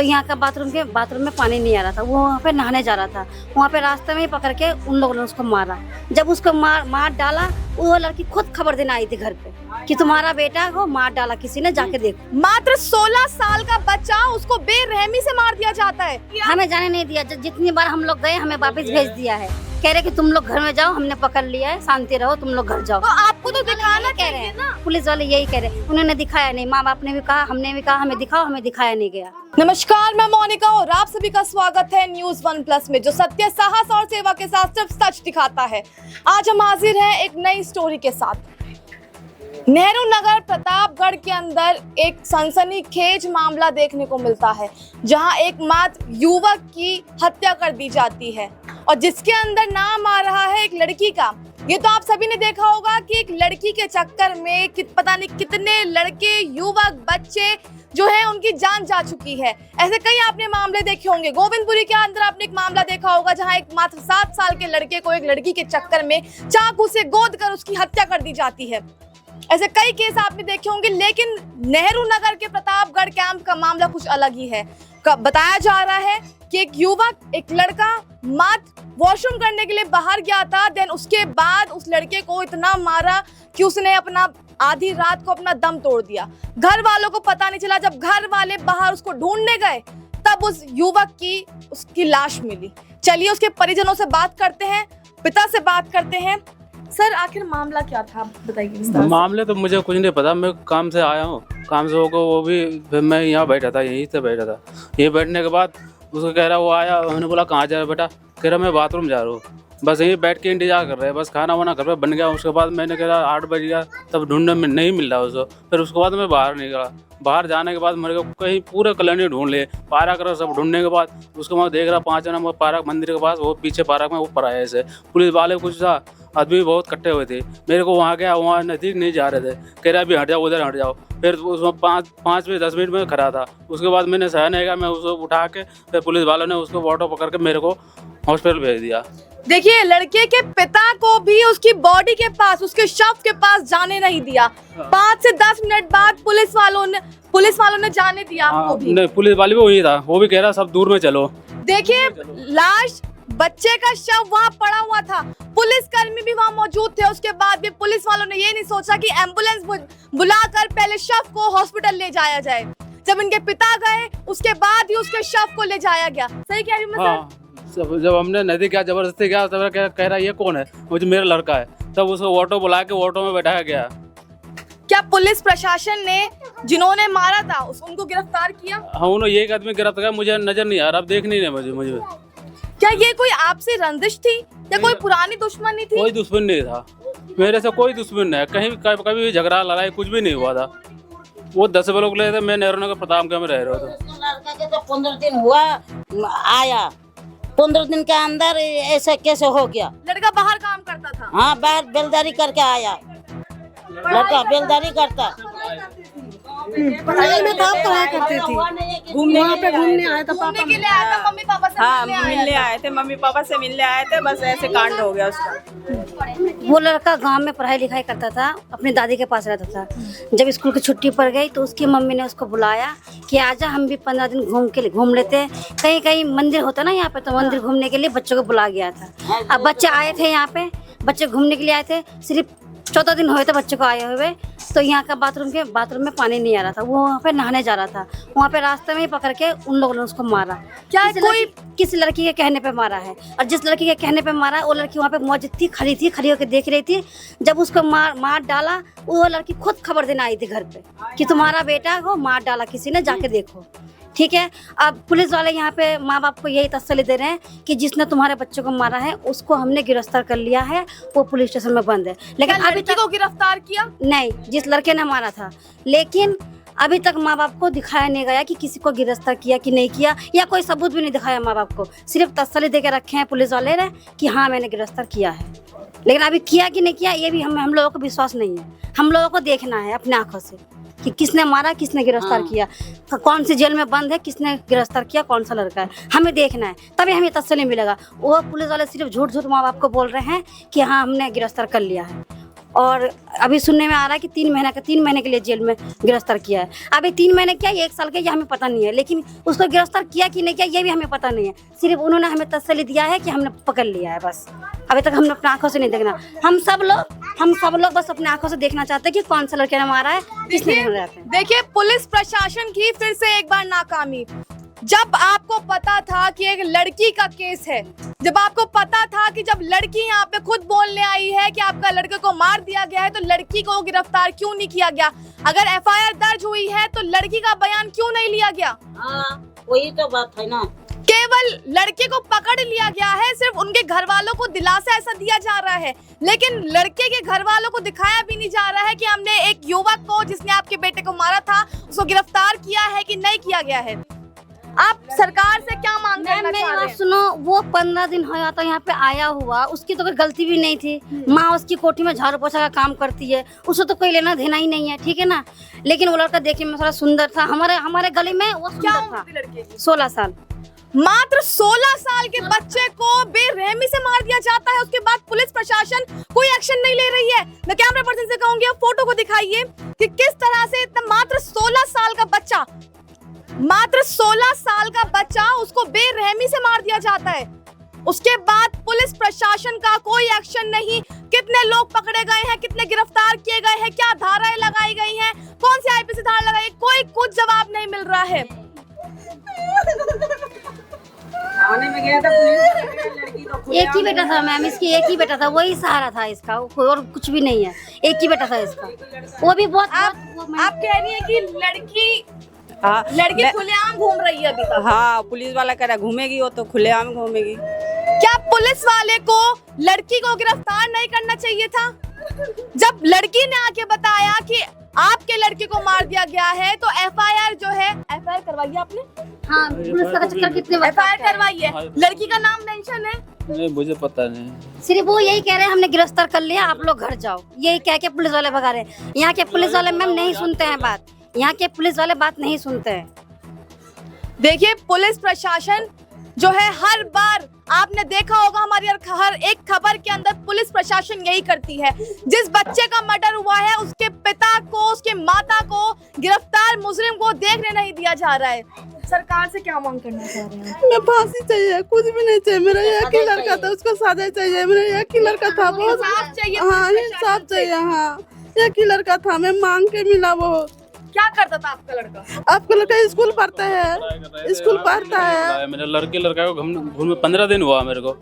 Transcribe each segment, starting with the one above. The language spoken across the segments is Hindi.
तो यहाँ का बाथरूम में पानी नहीं आ रहा था, वो वहाँ पे नहाने जा रहा था। वहाँ पे रास्ते में ही पकड़ के उन लोगों ने उसको मारा। जब उसको मार डाला, वो लड़की खुद खबर देने आई थी घर पे कि तुम्हारा बेटा को मार डाला किसी ने, जाके देखो। मात्र 16 साल का बच्चा, उसको बेरहमी से मार दिया जाता है। हमें जाने नहीं दिया। जितनी बार हम लोग गए हमें वापस भेज दिया है। कह रहे कि तुम लोग घर में जाओ, हमने पकड़ लिया है, शांति रहो, तुम लोग घर जाओ। तो आपको तो दिखाना कह रहे हैं ना, पुलिस वाले यही कह रहे हैं। उन्होंने दिखाया नहीं, माँ बाप ने भी कहा, हमने भी कहा हमें दिखाओ, हमें दिखाया नहीं गया। नमस्कार, मैं मोनिका और आप सभी का स्वागत है न्यूज़ 1 प्लस में, जो सत्य, साहस और सेवा के साथ सिर्फ सच दिखाता है। आज हम हाजिर हैं एक नई स्टोरी के साथ। नेहरू नगर प्रतापगढ़ के अंदर एक सनसनीखेज मामला देखने को मिलता है, जहां एक मात्र युवक की हत्या कर दी जाती है और जिसके अंदर नाम आ रहा है एक लड़की का। ये तो आप सभी ने देखा होगा कि एक लड़की के चक्कर में पता नहीं कितने लड़के, युवक, बच्चे जो है उनकी जान जा चुकी है। ऐसे कई आपने मामले देखे होंगे। गोविंदपुरी के अंदर आपने एक मामला देखा होगा, जहां एक मात्र 7 साल के लड़के को एक लड़की के चक्कर में चाकू से गोद कर उसकी हत्या कर दी जाती है। ऐसे कई केस आपने देखे होंगे, लेकिन नेहरू नगर के प्रतापगढ़ कैंप का मामला कुछ अलग ही है। बताया जा रहा है कि एक युवक, एक लड़का मात्र वॉशरूम करने के लिए बाहर गया था। देन उसके बाद उस लड़के को इतना मारा कि उसने अपना आधी रात को अपना दम तोड़ दिया। घर वालों को पता नहीं चला। जब घर वाले बाहर उसको ढूंढने गए, तब उस युवक की उसकी लाश मिली। चलिए उसके परिजनों से बात करते हैं, पिता से बात करते हैं। सर, आखिर मामला क्या था, बताइए। मामले तो मुझे कुछ नहीं पता। मैं काम से आया हूँ, काम से होकर वो भी फिर मैं यहाँ बैठा था, यहीं से बैठा था। ये बैठने के बाद उसको कह रहा, वो आया, मैंने बोला कहाँ जा रहा बेटा? कह रहा मैं बाथरूम जा रहा हूँ। बस यहीं बैठ के इंतजार कर रहे हैं, बस खाना वाना कर रहे बन गया। उसके बाद मैंने कह रहा 8 बज गया, तब ढूंढने में नहीं मिल रहा उसको। फिर उसके बाद मैं बाहर निकला। बाहर जाने के बाद मेरे को कहीं पूरे कॉलोनी ढूंढ लिए, पार्क कर सब ढूंढने के बाद उसको मैं देख रहा 5 नंबर पार्क मंदिर के पास, वो पीछे पार्क में ऊपर आया ऐसे। पुलिस वाले कुछ था, आदमी बहुत इकट्ठे हुए थे। मेरे को वहाँ गया, वहाँ नज़दीक नहीं जा रहे थे। कह रहा अभी हट जाओ, उधर हट जाओ। फिर उसमें 5 से 10 मिनट में खड़ा था। उसके बाद मैंने सहन है, मैं उसको उठा के फिर पुलिस वालों ने उसको ऑटो पकड़ के मेरे को हॉस्पिटल भेज दिया। देखिए, लड़के के पिता को भी उसकी बॉडी के पास, उसके शव के पास जाने नहीं दिया। 5 से 10 मिनट बाद पुलिस वालों ने जाने दिया आपको भी? नहीं, पुलिस वाले भी वही था, वो भी कह रहा सब दूर में चलो। देखिए, लाश, बच्चे का शव वहाँ पड़ा हुआ था, पुलिस कर्मी भी वहाँ मौजूद थे। उसके बाद भी पुलिस वालों ने ये नहीं सोचा कि एम्बुलेंस बुलाकर पहले शव को हॉस्पिटल ले जाया जाए। जब इनके पिता गए, उसके बाद ही उसके शव को ले जाया गया। सही कह रही हूँ मैं? हाँ, जब हमने नदी क्या जबरदस्ती गया, तब कह रहा ये कौन है? मुझे मेरा लड़का है। तब उसको ऑटो बुला के ऑटो में बैठाया गया। क्या पुलिस प्रशासन ने जिन्होंने मारा था उनको गिरफ्तार किया? हाँ, उन्होंने एक आदमी गिरफ्तार किया, मुझे नजर नहीं आ रहा, अब देख नहीं रहे मुझे। क्या ये कोई आपसे रंजिश थी या कोई पुरानी दुश्मनी थी? कोई दुश्मन नहीं था, मेरे से कोई दुश्मन नहीं है। कभी भी झगड़ा लड़ाई कुछ भी नहीं हुआ था। वो 10 लोग ले थे, मैं नेहरू नगर प्रतापगढ़ में रह रहा था। लड़का के तो 15 दिन हुआ आया, 15 दिन के अंदर ऐसे कैसे हो गया? लड़का बाहर काम करता था? हाँ, बाहर बेलदारी करके आया। लड़का बेलदारी करता। पढ़ाई में था, पढ़ाई करती थी, वहाँ पे घूमने आया था। घूमने के लिए आया था, मम्मी पापा से मिलने आए थे, मम्मी पापा से मिलने आए थे। बस ऐसे कांड हो गया उसका। वो लड़का गांव में पढ़ाई लिखाई करता था, अपनी दादी के पास रहता था। जब स्कूल की छुट्टी पड़ गई तो उसकी मम्मी ने उसको बुलाया कि आजा, हम भी 15 दिन घूम लेते हैं। कहीं कहीं मंदिर होता ना यहाँ पे, तो मंदिर घूमने के लिए बच्चों को बुला गया था। अब बच्चे आए थे यहाँ पे, बच्चे घूमने के लिए आए थे। सिर्फ 14 दिन हुए थे बच्चों को आए हुए। तो यहाँ का बाथरूम में पानी नहीं आ रहा था, वो वहाँ पे नहाने जा रहा था। वहाँ पे रास्ते में ही पकड़ के उन लोगों ने उसको मारा। क्या कोई किस लड़की के कहने पे मारा है, और जिस लड़की के कहने पे मारा, वो लड़की वहाँ पे मौजूद थी, खड़ी होकर देख रही थी। जब उसको मार डाला, वो लड़की खुद खबर देने आई थी घर पे कि तुम्हारा बेटा को मार डाला किसी ने, जाके देखो। ठीक है, अब पुलिस वाले यहाँ पे माँ बाप को यही तसल्ली दे रहे हैं कि जिसने तुम्हारे बच्चों को मारा है उसको हमने गिरफ्तार कर लिया है, वो पुलिस स्टेशन में बंद है। लेकिन अभी तक को गिरफ्तार किया नहीं, जिस लड़के ने मारा था। लेकिन अभी तक माँ बाप को दिखाया नहीं गया कि किसी को गिरफ्तार किया कि नहीं किया, या कोई सबूत भी नहीं दिखाया माँ बाप को। सिर्फ तसल्ली दे के रखे हैं पुलिस वाले ने कि हाँ मैंने गिरफ्तार किया है। लेकिन अभी किया कि नहीं किया, ये भी हम लोगों को विश्वास नहीं है। हम लोगों को देखना है अपने आंखों से कि किसने मारा, किसने गिरफ्तार किया, कौन सी जेल में बंद है, किसने गिरफ्तार किया, कौन सा लड़का है, हमें देखना है, तभी हमें तसल्ली मिलेगा। वो पुलिस वाले सिर्फ झूठ माँ बाप को बोल रहे हैं कि हाँ हमने गिरफ्तार कर लिया है। और अभी सुनने में आ रहा है कि 3 महीने के लिए जेल में गिरफ्तार किया है। अभी 3 महीने क्या 1 साल के ये हमें पता नहीं है, लेकिन उसको गिरफ्तार किया कि नहीं किया ये भी हमें पता नहीं है। सिर्फ उन्होंने हमें तसल्ली दिया है कि हमने पकड़ लिया है, बस। अभी तक हमने अपने आंखों से नहीं देखना। हम सब लोग बस अपने आंखों से देखना चाहते हैं कि कौन सा लड़के ने मारा है, किसने मारा है। देखिए, पुलिस प्रशासन की फिर से एक बार नाकामी। जब आपको पता था कि एक लड़की का केस है, जब आपको पता था कि जब लड़की यहाँ पे खुद बोलने आई है कि आपका लड़के को मार दिया गया है, तो लड़की को गिरफ्तार क्यों नहीं किया गया? अगर एफआईआर दर्ज हुई है तो लड़की का बयान क्यों नहीं लिया गया? हाँ, वही तो बात है ना। केवल लड़के को पकड़ लिया गया है, सिर्फ उनके घर वालों को दिलासा ऐसा दिया जा रहा है, लेकिन लड़के के घर वालों को दिखाया भी नहीं जा रहा है कि हमने एक युवक को जिसने आपके बेटे को मारा था उसको गिरफ्तार किया है कि नहीं किया गया है। आप सरकार से क्या मांग करना चाह रहे हैं? सुनो, वो 15 दिन हो जाता यहाँ पे आया हुआ, उसकी तो कोई गलती भी नहीं थी। माँ उसकी कोठी में झाड़ू पोछा का काम करती है, उसको तो कोई लेना देना ही नहीं है, ठीक है ना। लेकिन वो लड़का देखने में थोड़ा सुंदर था, हमारे गली में वो क्या सुंदर उम्र था। थी लड़के की? 16 साल। मात्र 16 साल के बच्चे को बेरहमी से मार दिया जाता है, उसके बाद पुलिस प्रशासन कोई एक्शन नहीं ले रही है। मैं कैमरा पर्सन से कहूंगी आप फोटो को दिखाइए कि किस तरह से मात्र 16 साल का बच्चा उसको बेरहमी से मार दिया जाता है। उसके बाद पुलिस प्रशासन का कोई एक्शन नहीं। कितने लोग पकड़े गए हैं, कितने गिरफ्तार किए गए हैं, क्या धाराएं लगाई गई हैं, कौन सी आईपीसी धारा लगाई, कोई कुछ जवाब नहीं मिल रहा है। में गया था लड़की तो एक ही बेटा था मैम, इसकी एक ही बेटा था, वही सहारा था इसका, कोई और कुछ भी नहीं है। एक ही बेटा था इसका, वो भी बहुत आप कह रही हैं कि लड़की खुलेआम घूम रही है अभी तक? हाँ, पुलिस वाला कह रहा घूमेगी, वो तो खुलेआम घूमेगी। क्या पुलिस वाले को लड़की को गिरफ्तार नहीं करना चाहिए था? जब लड़की ने आके बताया कि आपके लड़के को मार दिया गया है, तो एफआईआर जो है, एफआईआर करवाइए आपने? हाँ, पुलिस का चक्कर कितने एफआईआर करवाइए। लड़की का नाम मेंशन है? नहीं, मुझे पता नहीं। सिर्फ वो यही कह रहे हैं हमने गिरफ्तार कर लिया, आप लोग घर जाओ, यही कह के पुलिस वाले भगा रहे हैं। यहाँ के पुलिस वाले मैम नहीं सुनते हैं बात, यहाँ के पुलिस वाले बात नहीं सुनते हैं। देखिए, पुलिस प्रशासन जो है, हर बार आपने देखा होगा हमारी हर एक खबर के अंदर पुलिस प्रशासन यही करती है। जिस बच्चे का मर्डर हुआ है उसके पिता को, उसके माता को, गिरफ्तार मुजरिम को देखने नहीं दिया जा रहा है। सरकार से क्या मांग करना चाह रहे हैं? मैं फांसी चाहिए, कुछ भी नहीं चाहिए। मेरा एक ही लड़का था, उसको सजा चाहिए। मेरा एक ही लड़का था, बहुत इंसाफ चाहिए। हाँ, इंसाफ चाहिए। हाँ, एक ही लड़का था, मैं मांग के मिला। वो क्या करता था आपका लड़का? आपका लड़का स्कूल पढ़ता है, स्कूल पढ़ता है। मेरा लड़का को घूम 15 दिन हुआ मेरे को।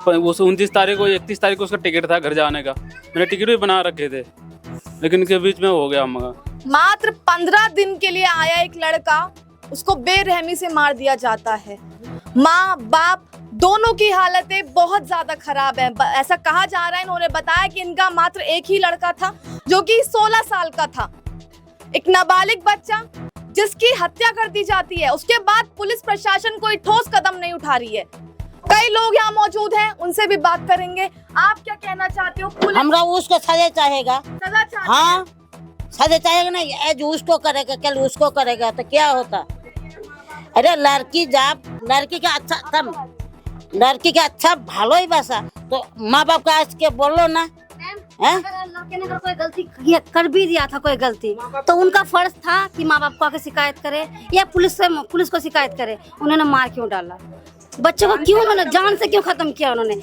29 तारीख को 31 तारीख को उसका टिकट था घर जाने का, मैंने टिकट भी बना रखे थे, लेकिन इनके बीच में हो गया। मात्र 15 दिन के लिए आया एक लड़का, उसको बेरहमी से मार दिया जाता है। माँ बाप दोनों की हालतें बहुत ज्यादा खराब है। ऐसा कहा जा रहा है, इन्होंने बताया कि इनका मात्र एक ही लड़का था जो कि 16 साल का था, एक नाबालिग बच्चा जिसकी हत्या कर दी जाती है। उसके बाद पुलिस प्रशासन कोई ठोस कदम नहीं उठा रही है। कई लोग यहाँ मौजूद हैं, उनसे भी बात करेंगे। आप क्या कहना चाहते हो? हमरा उसको सजा चाहेगा। सजा चाहते हाँ, सजा चाहेगा ना, आज उसको करेगा, कल उसको करेगा तो क्या होता? अरे लड़की जब लड़की का अच्छा तब लड़की का अच्छा भालो ही बसा तो माँ बाप का आज के बोलो ना। अगर लड़के ने अगर कोई गलती कर भी दिया था, कोई गलती, तो उनका फर्ज था कि माँ बाप को आके शिकायत करे या पुलिस को शिकायत करे। उन्होंने मार क्यों डाला बच्चों को? क्यों उन्होंने जान से क्यों खत्म किया उन्होंने?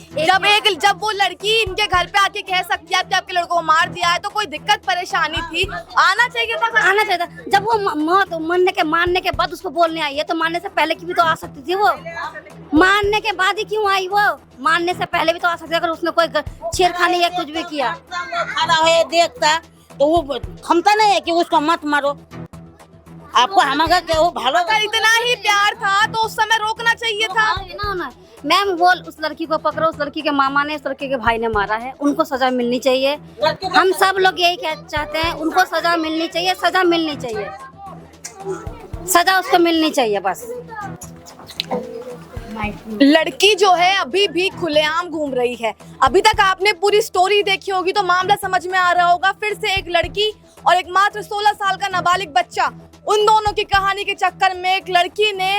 जब वो लड़की इनके घर पे आके कह सकती है कि आपके लड़कों को मार दिया है, तो कोई दिक्कत परेशानी थी? आना चाहिए था। जब वो मारने के बाद उसको बोलने आई है, तो मारने से पहले की भी तो आ सकती थी। वो मारने के बाद ही क्यों आई? वो मारने से पहले भी तो आ सकती थी, अगर उसने कोई छेड़खानी या कुछ भी किया। खड़ा हो देखता तो वो थमता नहीं है कि उसको मत मारो। आपको हमारा क्या वो भालो? अगर इतना ही प्यार था तो उस समय रोकना चाहिए था। मैम, वो उस लड़की को पकड़ो, उस लड़की के मामा ने, उस लड़के के भाई ने मारा है, उनको सजा मिलनी चाहिए। हम सब लोग यही चाहते हैं, उनको सजा मिलनी चाहिए, सजा मिलनी चाहिए, सजा उसको मिलनी चाहिए बस। लड़की जो है अभी भी खुलेआम घूम रही है। अभी तक आपने पूरी स्टोरी देखी होगी तो मामला समझ में आ रहा होगा। फिर से एक लड़की और एक मात्र 16 साल का नाबालिग बच्चा, उन दोनों की कहानी के चक्कर में एक लड़की ने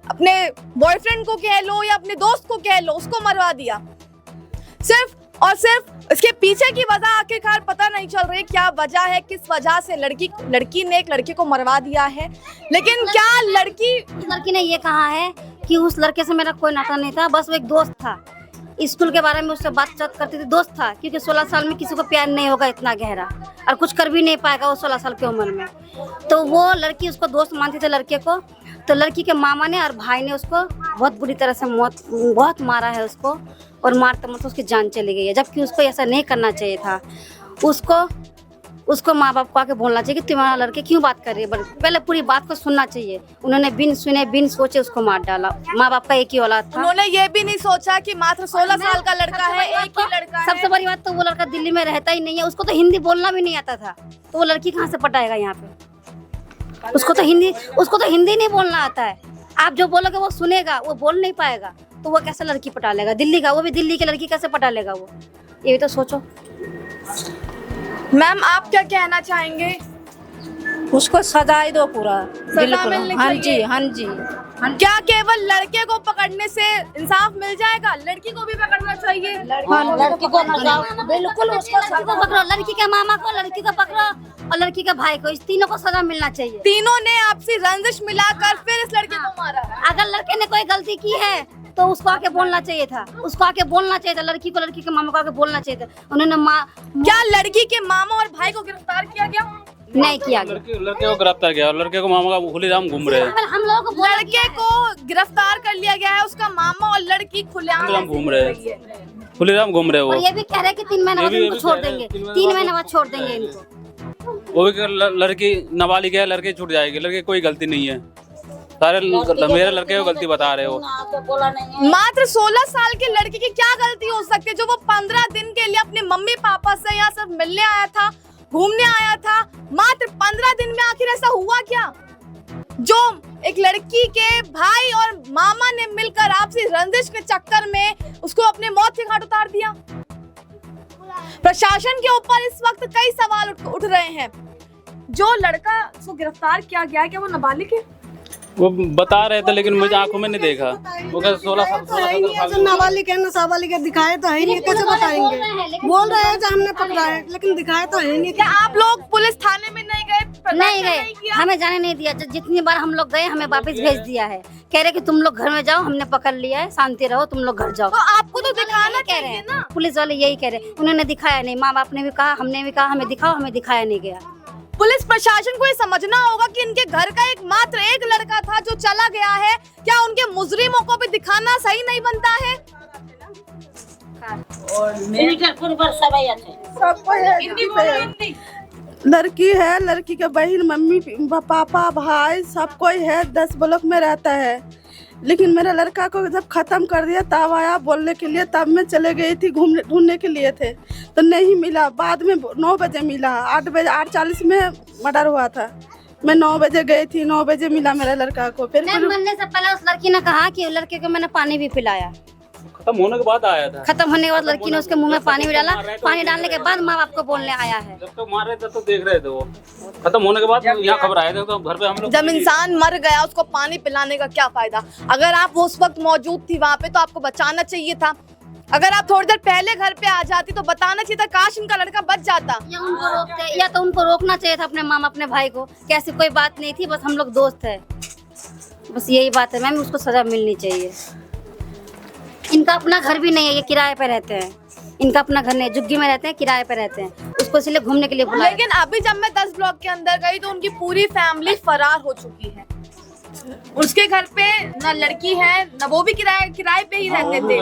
अपने बॉयफ्रेंड को कह लो या अपने दोस्त को कह लो, उसको मरवा दिया। सिर्फ और सिर्फ इसके पीछे की वजह आखिरकार पता नहीं चल रही क्या वजह है, किस वजह से लड़की ने एक लड़के को मरवा दिया है। लेकिन क्या उस लड़की ने ये कहा है कि उस लड़के से मेरा कोई नाता नहीं था, बस वो एक दोस्त था, स्कूल के बारे में उससे बातचीत करती थी, दोस्त था, क्योंकि 16 साल में किसी को प्यार नहीं होगा इतना गहरा और कुछ कर भी नहीं पाएगा वो 16 साल की उम्र में। तो वो लड़की उसको दोस्त मानती थी लड़के को। तो लड़की के मामा ने और भाई ने उसको बहुत बुरी तरह से बहुत मारा है उसको, और मारते मारते उसकी जान चली गई है, जबकि उसको ऐसा नहीं करना चाहिए था। उसको माँ बाप को आके बोलना चाहिए कि तुम्हारा लड़के क्यों बात कर रही है, पहले पूरी बात को सुनना चाहिए। उन्होंने बिन सुने बिन सोचे उसको मार डाला। माँ बाप का एक ही औलाद था। उन्होंने ये भी नहीं सोचा कि मात्र 16 साल का लड़का है, एक ही लड़का है। सबसे बड़ी बात तो वो लड़का दिल्ली में रहता ही नहीं है, उसको तो हिंदी बोलना भी नहीं आता था, तो वो लड़की कहाँ से पटाएगा यहाँ पे? उसको तो हिंदी नहीं बोलना आता है। आप जो बोलोगे वो सुनेगा, वो बोल नहीं पाएगा, तो वो कैसे लड़की पटा लेगा? दिल्ली का, वो भी दिल्ली की लड़की कैसे पटा लेगा वो? ये भी तो सोचो। मैम आप क्या कहना चाहेंगे? उसको सजा ही दो पूरा, बिल्कुल। मिलनी हाँ जी, चाहिए। हाँ जी। क्या केवल लड़के को पकड़ने से इंसाफ मिल जाएगा? लड़की को भी पकड़ना चाहिए। हाँ, लड़की को बचाओ। बिल्कुल, उसको लड़की को पकड़ो, लड़की के मामा को, लड़की को पकड़ो और लड़की के भाई को, इस तीनों को सजा मिलना चाहिए। तीनों ने आपसी रंजिश मिलाकर फिर इस लड़के को मारा। अगर लड़के ने कोई गलती की है तो उसको आके बोलना चाहिए था, लड़की को, लड़की के मामा को आके बोलना चाहिए था। उन्होंने क्या लड़की के मामा और भाई को गिरफ्तार किया गया? नहीं किया गया। लड़के को गिरफ्तार किया और लड़के को मामा का खुलेआम घूम रहे हैं। हम लोगों को लड़के को गिरफ्तार कर लिया गया है, उसका मामा और लड़की खुलेआम घूम रहे हैं, खुलेआम घूम रहे हैं। और वो ये भी कह रहे हैं कि 3 महीने बाद इनको छोड़ देंगे, 3 महीने बाद छोड़ देंगे इनको। वो भी लड़की नाबालिग है, लड़की छूट जाएगी, लड़के कोई गलती नहीं है, सारे मेरे लड़के को गलती बता रहे हो। मात्र 16 साल के लड़के की क्या गलती हो सकती है जो वो 15 दिन के लिए अपने मम्मी पापा से यहाँ सिर्फ मिलने आया था, घूमने आया था? मात्र 15 दिन में आखिर ऐसा हुआ क्या जो एक लड़की के भाई और मामा ने मिलकर आपसी रंजिश के चक्कर में उसको अपने मौत के घाट उतार दिया? प्रशासन के ऊपर इस वक्त कई सवाल उठ रहे हैं। जो लड़का को गिरफ्तार किया गया है, क्या वो नाबालिग है? वो बता रहे थे लेकिन मुझे आंखों में नहीं देखा। वो कहते 16 साल नाबालिग है, नशाबालिग है, दिखाए तो है नहीं, कैसे बताएंगे? बोल रहे हैं जो हमने पकड़ा है, लेकिन दिखाए तो है नहीं। क्या आप लोग पुलिस थाने में नहीं गए? नहीं गए, हमें जाने नहीं दिया। जितनी बार हम लोग गए हमें वापस भेज दिया है, कह रहे कि तुम लोग घर में जाओ, हमने पकड़ लिया है, शांति रहो, तुम लोग घर जाओ। तो आपको तो दिखाना कह रहे हैं ना, पुलिस वाले यही कह रहे हैं। उन्होंने दिखाया नहीं, माँ बाप ने भी कहा, हमने भी कहा हमें दिखाओ, हमें दिखाया नहीं गया। पुलिस प्रशासन को ये समझना होगा कि इनके घर का मात्र एक लड़का था जो चला गया है। क्या उनके मुजरिमों को भी दिखाना सही नहीं बनता है? लड़की है, लड़की के बहन, मम्मी पापा भाई सब कोई है, 10 ब्लॉक में रहता है। लेकिन मेरे लड़का को जब खत्म कर दिया तब आया बोलने के लिए, तब मैं चले गई थी घूमने, ढूंढने के लिए थे तो नहीं मिला। बाद में 9 बजे मिला, 8:40 में मर्डर हुआ था। मैं 9 बजे गई थी, 9 बजे मिला मेरे लड़का को। फिर मरने से पहले उस लड़की ने कहा कि लड़के को मैंने पानी भी पिलाया। खत्म होने के बाद आया था। खत्म होने के बाद लड़की ने उसके मुंह में पानी भी डाला। पानी डालने के बाद माँ बाप को बोलने आया है। जब तक मार रहे थे तो देख रहे थे, वो खत्म होने के बाद यहाँ खबर आए थे तो घर पे हम लोग। जब इंसान मर गया उसको पानी पिलाने का क्या फायदा? अगर आप उस वक्त मौजूद थी वहाँ पे तो आपको बचाना चाहिए था। अगर आप थोड़ी देर पहले घर पे आ जाती तो बताना चाहिए था, काश इनका लड़का बच जाता। या तो उनको रोकना चाहिए था अपने मामा अपने भाई को, कैसी कोई बात नहीं थी, बस हम लोग दोस्त है, बस यही बात है। मैम उसको सजा मिलनी चाहिए। इनका अपना घर भी नहीं है, ये किराए पे रहते हैं। इनका अपना घर नहीं है, झुग्गी में रहते हैं, किराए पे रहते हैं। उसको इसलिए घूमने के लिए बुलाया। लेकिन अभी जब मैं 10 ब्लॉक के अंदर गई तो उनकी पूरी फैमिली फरार हो चुकी है। उसके घर पे ना लड़की है, ना वो भी किराए पे ही रहते थे,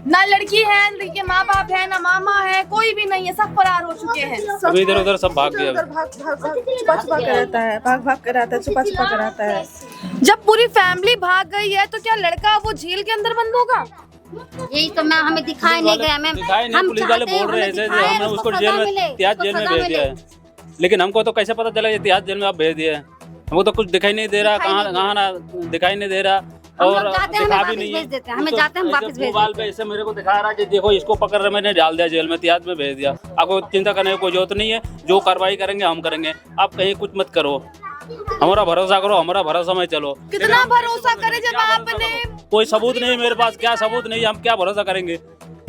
ना लड़की है, लड़की के माँ बाप है, ना मामा है, कोई भी नहीं है, सब फरार हो चुके हैं। इधर उधर सब भाग गया। छुपा के रहता है, भाग के रहता है, छुपा के रहता है। जब पूरी फैमिली भाग गई है तो क्या लड़का वो झील के अंदर बंद होगा? यही तो मैम हमें दिखाई नहीं गया। मैम हम पुलिस वाले बोल रहे थे हमें उसको जेल में, इतिहास जेल में भेज दिया है, लेकिन हमको तो कैसे पता चला इतिहास जेल में आप भेज दिए? हमको तो कुछ दिखाई नहीं दे रहा, कहाँ दिखाई नहीं दे रहा और दिखा भी नहीं है। हमें जाते हैं वापस भेज मोबाइल पे ऐसे मेरे को दिखा रहा है, देखो इसको पकड़ रहे, मैंने डाल दिया जेल में, इतिहास में भेज दिया। आपको चिंता करने की कोई जरूरत नहीं है, जो कार्रवाई करेंगे हम करेंगे, आप कहीं कुछ मत करो, हमारा भरोसा करो, हमारा भरोसा में चलो। कितना भरोसा करे जब आपने कोई सबूत नहीं मेरे पास, क्या सबूत नहीं, हम क्या भरोसा करेंगे?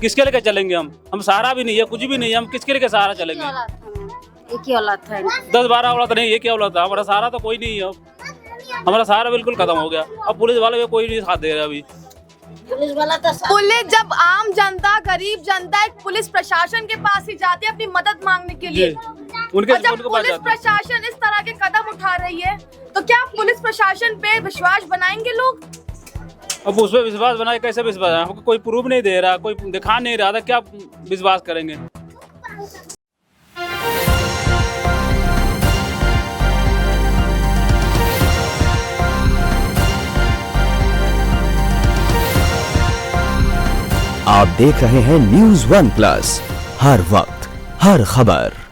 किसके लेके चलेंगे हम सहारा भी नहीं है, कुछ भी नहीं है, हम किसके लेके सहारा चलेंगे? एक ही औलाद था इनका। 10-12 औलाद नहीं, एक ही औलाद था। हमारा सहारा तो कोई नहीं है अब। हमारा सहारा बिल्कुल खत्म हो गया। अब पुलिस वाले भी कोई नहीं साथ दे रहा अभी। पुलिस वाला तो पुलिस, जब आम जनता, गरीब जनता एक पुलिस प्रशासन के पास ही जाती है अपनी मदद मांगने के लिए, उनके और जब उनके पास पुलिस जाते हैं। प्रशासन इस तरह के कदम उठा रही है तो क्या पुलिस प्रशासन पे विश्वास बनाएंगे लोग? अब उस पर विश्वास बनाए, कैसे विश्वास? हमको कोई प्रूफ नहीं दे रहा, कोई दिखा नहीं रहा था, क्या विश्वास करेंगे? आप देख रहे हैं News One Plus, हर वक्त हर खबर।